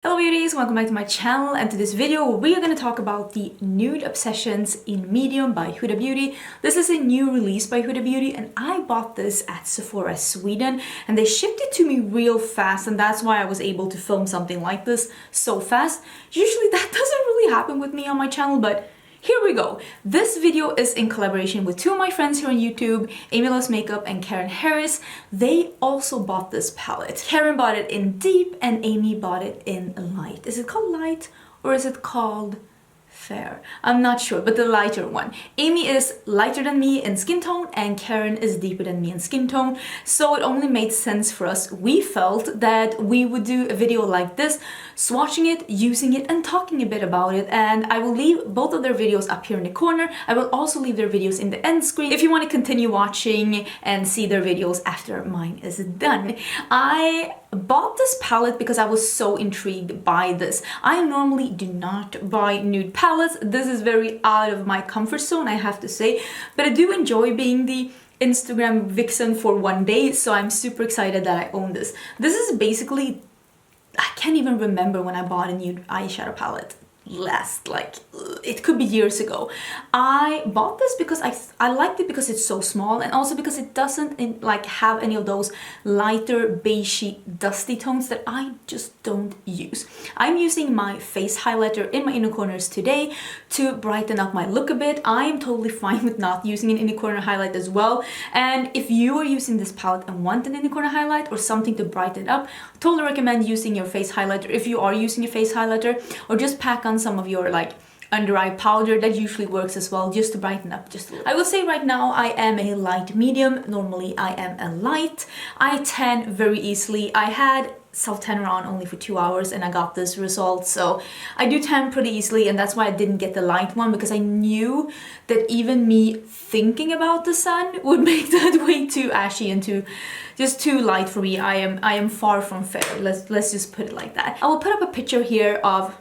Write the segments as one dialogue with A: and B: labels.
A: Hello beauties, welcome back to my channel, and to this video we are going to talk about the Nude Obsessions in Medium by Huda Beauty. This is a new release by Huda Beauty and I bought this at Sephora Sweden and they shipped it to me real fast, and that's why I was able to film something like this so fast. Usually that doesn't really happen with me on my channel, but here we go. This video is in collaboration with two of my friends here on YouTube, Amy Loves Makeup and Karen Harris. They also bought this palette. Karen bought it in Deep and Amy bought it in Light. Is it called Light or is it called Fair? I'm not sure, but the lighter one. Amy is lighter than me in skin tone and Karen is deeper than me in skin tone. So it only made sense for us. We felt that we would do a video like this, swatching it, using it, and talking a bit about it. And I will leave both of their videos up here in the corner. I will also leave their videos in the end screen if you want to continue watching and see their videos after mine is done. I bought this palette because I was so intrigued by this. I normally do not buy nude palettes. This is very out of my comfort zone, I have to say, but I do enjoy being the Instagram vixen for one day, so I'm super excited that I own this. This is basically, I can't even remember when I bought a nude eyeshadow palette last, it could be years ago. I bought this because I liked it because it's so small, and also because it doesn't have any of those lighter beigey dusty tones that I just don't use. I'm using my face highlighter in my inner corners today to brighten up my look a bit. I am totally fine with not using an inner corner highlight as well, and if you are using this palette and want an inner corner highlight or something to brighten up, I totally recommend using your face highlighter if you are using a face highlighter, or just pack on some of your under eye powder. That usually works as well, just to brighten up just a little. I will say right now I am a light medium. Normally I am a light. I tan very easily. I had self-tanner on only for 2 hours and I got this result, so I do tan pretty easily, and that's why I didn't get the light one, because I knew that even me thinking about the sun would make that way too ashy and just too light for me. I am far from fair. Let's just put it like that. I will put up a picture here of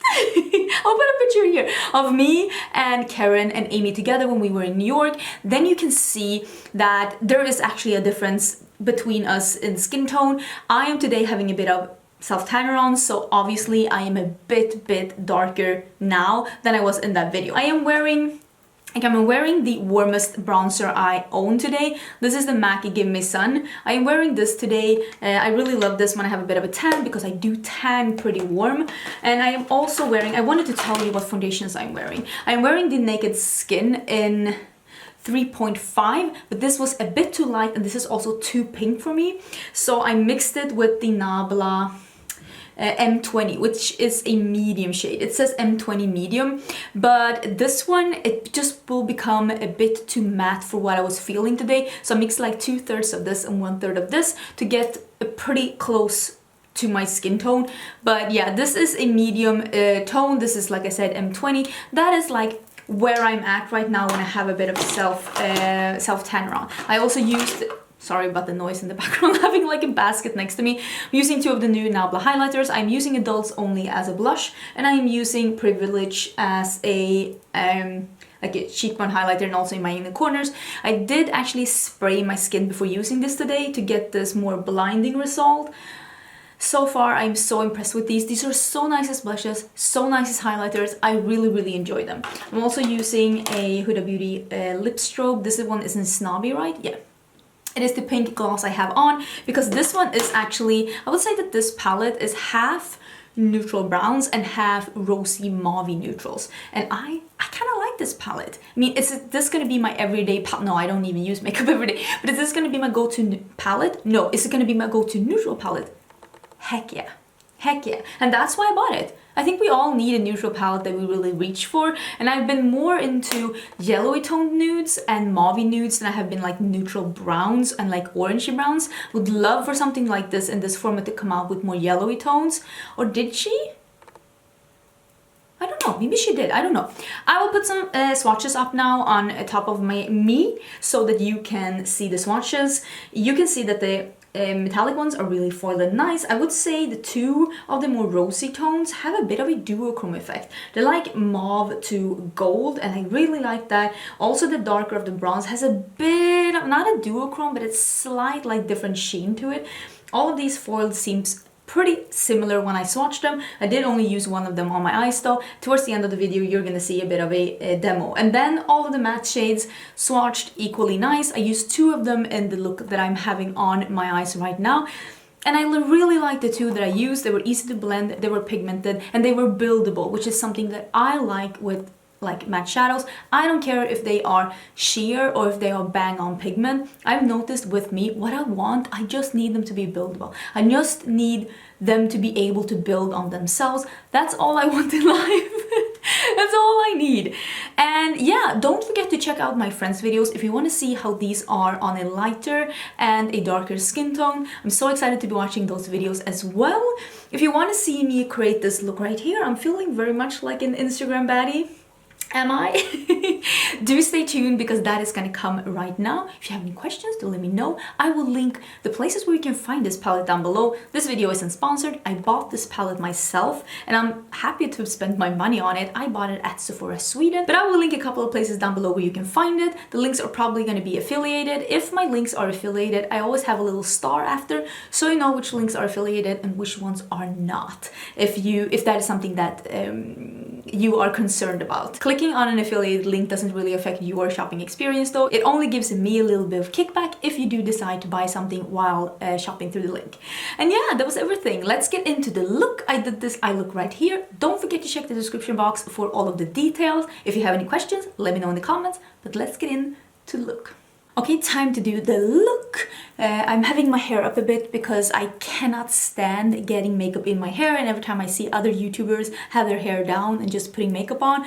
A: I'll put a picture here of me and Karen and Amy together when we were in New York. Then you can see that there is actually a difference between us in skin tone. I am today having a bit of self-tanner on, so obviously I am a bit darker now than I was in that video. I'm wearing the warmest bronzer I own today. This is the MAC Give Me Sun. I am wearing this today. I really love this when I have a bit of a tan, because I do tan pretty warm. And I am also wearing, I wanted to tell you what foundations I'm wearing. I'm wearing the Naked Skin in 3.5, but this was a bit too light and this is also too pink for me. So I mixed it with the Nabla M20, which is a medium shade. It says M20 medium, but this one, it just will become a bit too matte for what I was feeling today. So I mixed like 2/3 of this and 1/3 of this to get a pretty close to my skin tone. But yeah, this is a medium tone. This is, like I said, M20. That is like where I'm at right now when I have a bit of self-tanner on. I also used, sorry about the noise in the background, having like a basket next to me. I'm using two of the new Nabla highlighters. I'm using Adults Only as a blush, and I'm using Privilege as a cheekbone highlighter, and also in my inner corners. I did actually spray my skin before using this today to get this more blinding result. So far, I'm so impressed with these. These are so nice as blushes, so nice as highlighters. I really enjoy them. I'm also using a Huda Beauty lip strobe. This one is in Snobby, right? Yeah. It is the pink gloss I have on, because this one is actually, I would say that this palette is half neutral browns and half rosy mauve neutrals, and I kind of like this palette. I mean, is this gonna be my everyday palette? No, I don't even use makeup every day, but is this gonna be my go-to palette? No. Is it gonna be my go-to neutral palette? Heck yeah. Heck yeah. And that's why I bought it. I think we all need a neutral palette that we really reach for, and I've been more into yellowy toned nudes and mauve nudes than I have been like neutral browns and like orangey browns. Would love for something like this in this format to come out with more yellowy tones. Or did she? I don't know, maybe she did, I don't know. I will put some swatches up now on top of me so that you can see the swatches. You can see that the metallic ones are really foiled and nice. I would say the two of the more rosy tones have a bit of a duochrome effect. They're like mauve to gold, and I really like that. Also, the darker of the bronze has a bit of, not a duochrome, but it's slight like different sheen to it. All of these foiled seems pretty similar when I swatched them. I did only use one of them on my eyes though. Towards the end of the video you're gonna see a bit of a demo. And then all of the matte shades swatched equally nice. I used 2 of them in the look that I'm having on my eyes right now. And I really like the 2 that I used. They were easy to blend, they were pigmented, and they were buildable, which is something that I like with like matte shadows. I don't care if they are sheer or if they are bang on pigment. I've noticed with me, what I want, I just need them to be buildable. I just need them to be able to build on themselves. That's all I want in life. That's all I need. And yeah, don't forget to check out my friends' videos if you want to see how these are on a lighter and a darker skin tone. I'm so excited to be watching those videos as well. If you want to see me create this look right here, I'm feeling very much like an Instagram baddie. Am I? Do stay tuned because that is gonna come right now. If you have any questions, do let me know. I will link the places where you can find this palette down below. This video isn't sponsored. I bought this palette myself and I'm happy to have spent my money on it. I bought it at Sephora Sweden, but I will link a couple of places down below where you can find it. The links are probably gonna be affiliated. If my links are affiliated, I always have a little star after so you know which links are affiliated and which ones are not. If that is something that you are concerned about. Clicking on an affiliated link doesn't really affect your shopping experience though. It only gives me a little bit of kickback if you do decide to buy something while shopping through the link. And yeah, that was everything. Let's get into the look. I did this eye look right here. Don't forget to check the description box for all of the details. If you have any questions, let me know in the comments, but let's get into the look. Okay, time to do the look. I'm having my hair up a bit because I cannot stand getting makeup in my hair, and every time I see other YouTubers have their hair down and just putting makeup on,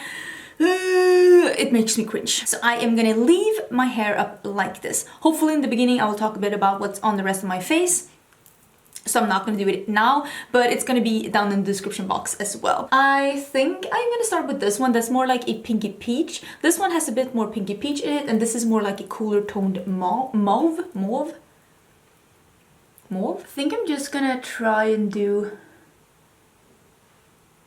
A: it makes me cringe. So I am gonna leave my hair up like this. Hopefully in the beginning I will talk a bit about what's on the rest of my face. So I'm not going to do it now, but it's going to be down in the description box as well. I think I'm going to start with this one that's more like a pinky peach. This one has a bit more pinky peach in it, and this is more like a cooler toned mauve. I think I'm just going to try and do...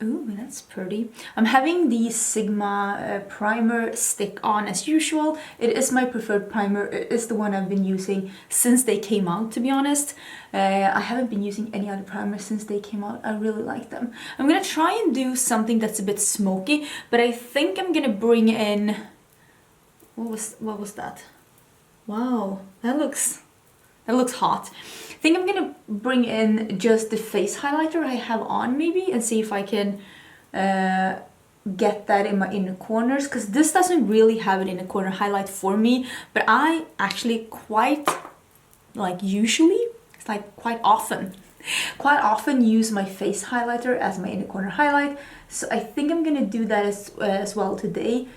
A: Ooh, that's pretty. I'm having the Sigma primer stick on as usual. It is my preferred primer. It is the one I've been using since they came out, to be honest. I haven't been using any other primer since they came out. I really like them. I'm gonna try and do something that's a bit smoky, but I think I'm gonna bring in... What was that? Wow, that looks hot. I think I'm gonna bring in just the face highlighter I have on maybe and see if I can get that in my inner corners, because this doesn't really have an inner corner highlight for me, but I actually quite often use my face highlighter as my inner corner highlight. So I think I'm gonna do that as well today.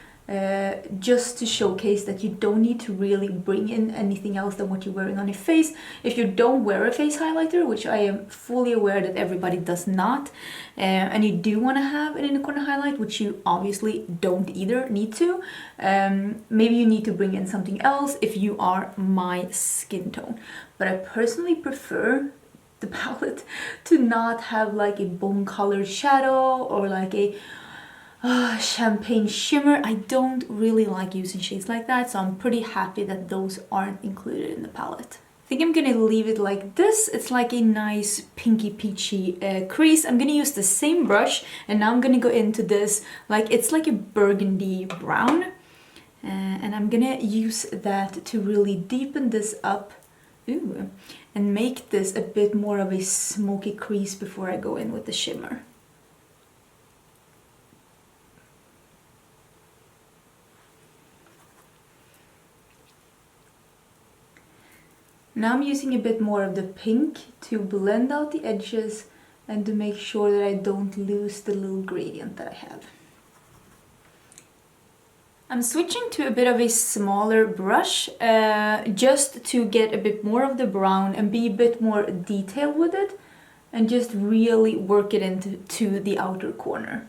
A: Just to showcase that you don't need to really bring in anything else than what you're wearing on your face. If you don't wear a face highlighter, which I am fully aware that everybody does not, and you do want to have an inner corner highlight, which you obviously don't either need to, maybe you need to bring in something else if you are my skin tone. But I personally prefer the palette to not have like a bone colored shadow or like a champagne shimmer. I don't really like using shades like that, so I'm pretty happy that those aren't included in the palette. I think I'm gonna leave it like this. It's like a nice pinky peachy crease. I'm gonna use the same brush, and now I'm gonna go into this, like it's like a burgundy brown, and I'm gonna use that to really deepen this up. Ooh, and make this a bit more of a smoky crease before I go in with the shimmer. Now I'm using a bit more of the pink to blend out the edges and to make sure that I don't lose the little gradient that I have. I'm switching to a bit of a smaller brush just to get a bit more of the brown and be a bit more detailed with it and just really work it into the outer corner.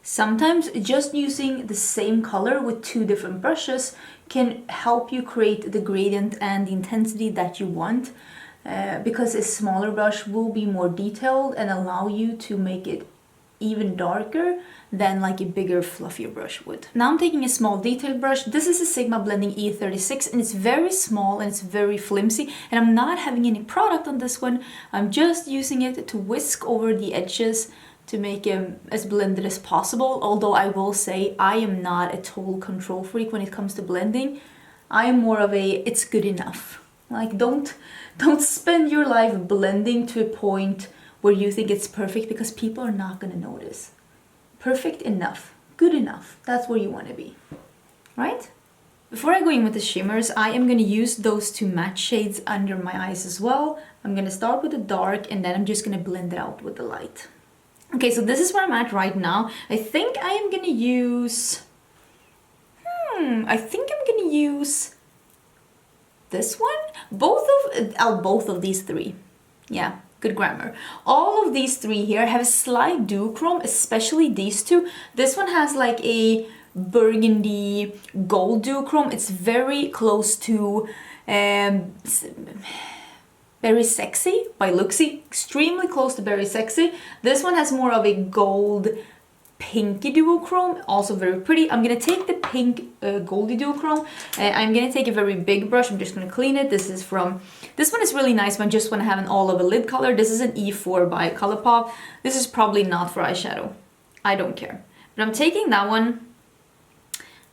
A: Sometimes just using the same color with 2 different brushes can help you create the gradient and the intensity that you want, because a smaller brush will be more detailed and allow you to make it even darker than like a bigger, fluffier brush would. Now I'm taking a small detail brush. This is a Sigma Blending E36 and it's very small and it's very flimsy, and I'm not having any product on this one. I'm just using it to whisk over the edges to make them as blended as possible. Although I will say I am not a total control freak when it comes to blending. I am more of a it's good enough. Like don't spend your life blending to a point where you think it's perfect, because people are not gonna notice. Perfect enough, good enough, that's where you want to be, right? Before I go in with the shimmers, I am going to use those two matte shades under my eyes as well. I'm going to start with the dark and then I'm just going to blend it out with the light. Okay, so this is where I'm at right now. I think I am going to use... I think I'm going to use this one. Both of these three. Yeah. Good grammar. All of these three here have a slight duochrome, especially these two. This one has like a burgundy gold duochrome. It's very close to Very Sexy by Luxie. Extremely close to Very Sexy. This one has more of a gold pinky duochrome, also very pretty. I'm gonna take the pink goldy duochrome. I'm gonna take a very big brush. I'm just gonna clean it. This one is really nice when just want to have an all over lid color. This is an E4 by Colourpop. This is probably not for eyeshadow. I don't care. But I'm taking that one.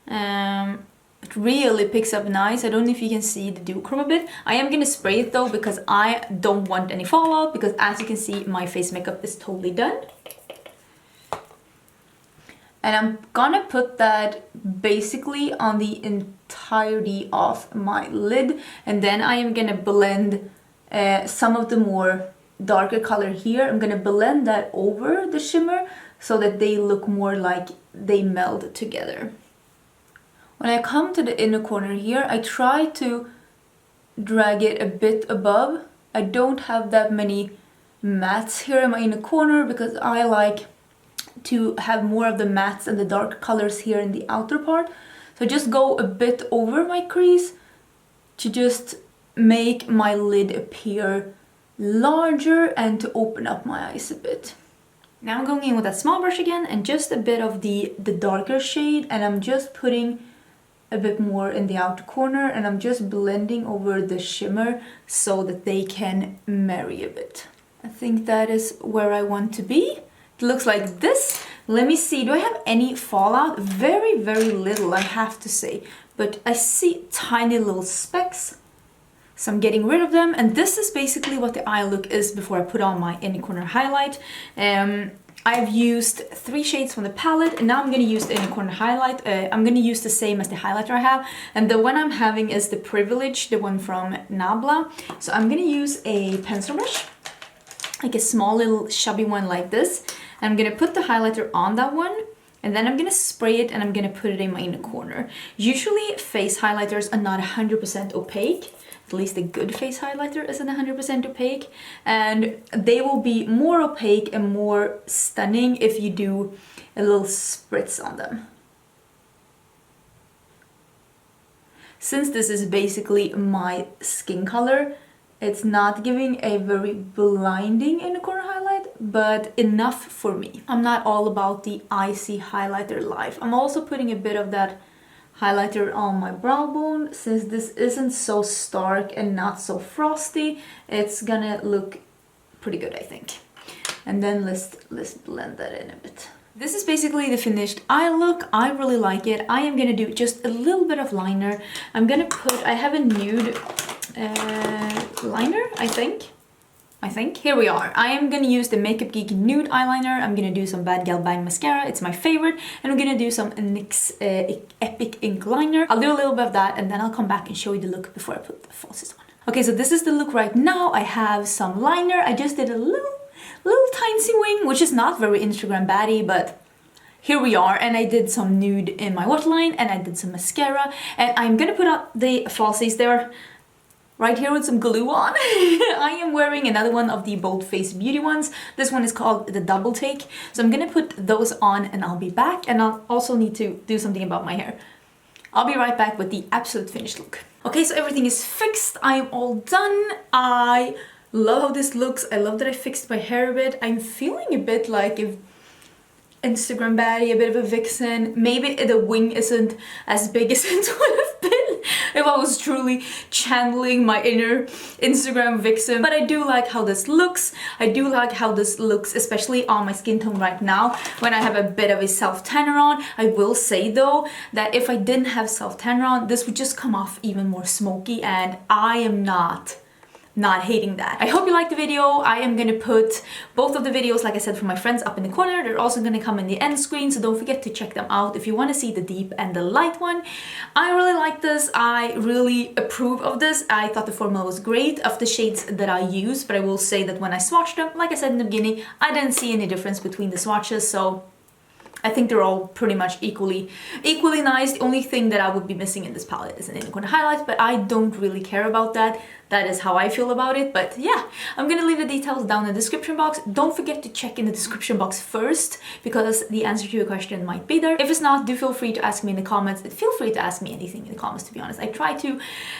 A: It really picks up nice. I don't know if you can see the duochrome a bit. I am gonna spray it though because I don't want any fallout, because as you can see my face makeup is totally done. And I'm gonna put that basically on the entirety of my lid. And then I am gonna blend some of the more darker color here. I'm gonna blend that over the shimmer so that they look more like they meld together. When I come to the inner corner here, I try to drag it a bit above. I don't have that many mattes here in my inner corner because I like to have more of the mattes and the dark colors here in the outer part. So just go a bit over my crease to just make my lid appear larger and to open up my eyes a bit. Now I'm going in with that small brush again and just a bit of the darker shade, and I'm just putting a bit more in the outer corner and I'm just blending over the shimmer so that they can marry a bit. I think that is where I want to be. It looks like this. Let me see, do I have any fallout? Very, very little, I have to say. But I see tiny little specks. So I'm getting rid of them. And this is basically what the eye look is before I put on my inner corner highlight. I've used 3 shades from the palette, and now I'm going to use the inner corner highlight. I'm going to use the same as the highlighter I have. And the one I'm having is the Privilege, the one from Nabla. So I'm going to use a pencil brush, like a small little chubby one like this. I'm gonna put the highlighter on that one, and then I'm gonna spray it and I'm gonna put it in my inner corner. Usually face highlighters are not 100% opaque. At least a good face highlighter isn't 100% opaque. And they will be more opaque and more stunning if you do a little spritz on them. Since this is basically my skin color, it's not giving a very blinding inner corner highlight, but enough for me. I'm not all about the icy highlighter life. I'm also putting a bit of that highlighter on my brow bone. Since this isn't so stark and not so frosty, it's gonna look pretty good, I think. And then let's blend that in a bit. This is basically the finished eye look. I really like it. I am gonna do just a little bit of liner. I have a nude liner, I think. Here we are. I am gonna use the Makeup Geek Nude eyeliner. I'm gonna do some Bad Gal Bang mascara. It's my favorite. And I'm gonna do some NYX Epic Ink liner. I'll do a little bit of that and then I'll come back and show you the look before I put the falsies on. Okay, so this is the look right now. I have some liner. I just did a little tiny wing, which is not very Instagram baddie, but here we are. And I did some nude in my waterline and I did some mascara. And I'm gonna put up the falsies there right here with some glue on. I am wearing another one of the Bold Face Beauty ones. This one is called the Double Take. So I'm gonna put those on and I'll be back. And I'll also need to do something about my hair. I'll be right back with the absolute finished look. Okay, so everything is fixed. I'm all done. I love how this looks. I love that I fixed my hair a bit. I'm feeling a bit like if Instagram baddie, a bit of a vixen. Maybe the wing isn't as big as it would have been if I was truly channeling my inner Instagram vixen. But I do like how this looks. I do like how this looks, especially on my skin tone right now when I have a bit of a self-tanner on. I will say though that if I didn't have self-tanner on, this would just come off even more smoky, and I am not hating that. I hope you liked the video. I am gonna put both of the videos, like I said, from my friends up in the corner. They're also gonna come in the end screen, so don't forget to check them out if you want to see the deep and the light one. I really like this. I really approve of this. I thought the formula was great of the shades that I use, but I will say that when I swatched them, like I said in the beginning, I didn't see any difference between the swatches, so I think they're all pretty much equally nice. The only thing that I would be missing in this palette is an inner corner highlight, but I don't really care about that. That is how I feel about it. But yeah, I'm gonna leave the details down in the description box. Don't forget to check in the description box first, because the answer to your question might be there. If it's not, do feel free to ask me in the comments. Feel free to ask me anything in the comments, to be honest. I try to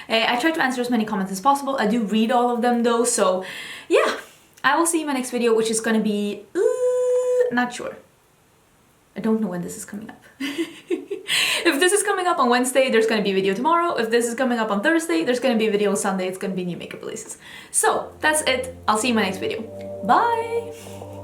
A: answer as many comments as possible. I do read all of them though, so yeah. I will see you in my next video, which is gonna be not sure. I don't know when this is coming up. If this is coming up on Wednesday, there's gonna be a video tomorrow. If this is coming up on Thursday, there's gonna be a video on Sunday. It's gonna be new makeup releases. So that's it. I'll see you in my next video. Bye!